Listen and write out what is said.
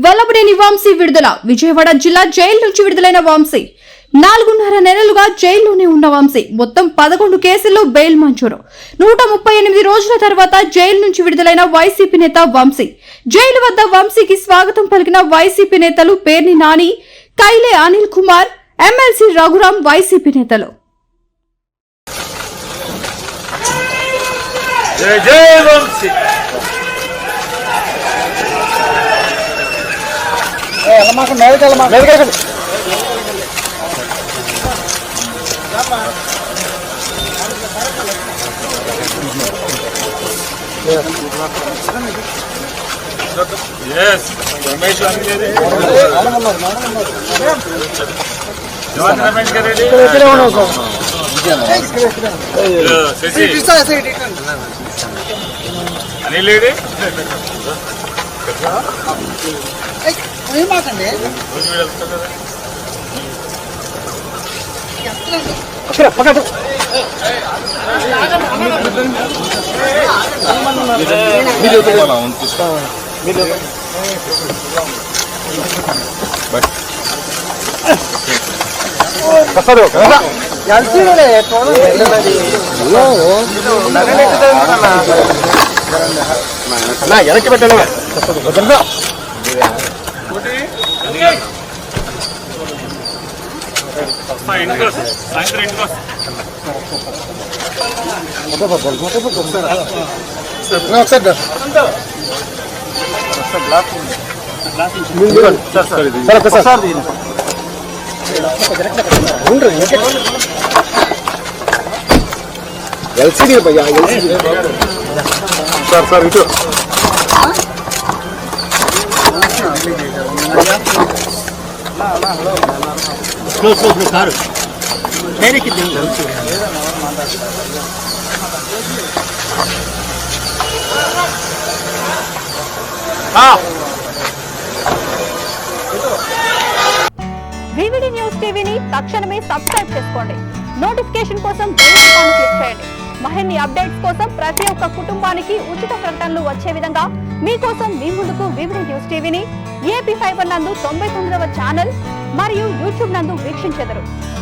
వల్లభనేని వంశీ విడుదల. విజయవాడ జిల్లా జైలు నుంచి విడుదలైన వంశీ 4.5 నెలలుగా జైల్లోనే ఉన్న వంశీ మొత్తం 11 కేసుల్లో బెయిల్ మంజూరు. 138 రోజుల తర్వాత జైలు నుంచి విడుదలైన వైసీపీ నేత వంశీ. జైలు వద్ద వంశీకి స్వాగతం పలికిన వైసీపీ నేతలు పేర్ని నాని, కైలే అనిల్ కుమార్, ఎమ్మెల్సీ రఘురాం వైసీపీ నేతలు. Yes, Ramesh Gareddy. Ramesh Gareddy. Anil lady. వెనక్కి పెట్టాలి. ఎల్సీడీ భయ్యా, ఎల్సీడీ సార్ ఇటు కారు వివిడి న్యూస్ టీవీని తక్షణమే సబ్స్క్రైబ్ చేసుకోండి. నోటిఫికేషన్ కోసం బెల్ ఐకాన్ క్లిక్ చేయండి. మరిన్ని అప్డేట్స్ కోసం ప్రతి ఒక్క కుటుంబానికి ఉచిత ప్రకటనలు వచ్చే విధంగా మీకోసం మీ ముందుకు వివిడి న్యూస్ టీవీని ఏపీ ఫైబర్ నందు 99వ ఛానల్ మరియు యూట్యూబ్ నందు వీక్షించెదరు.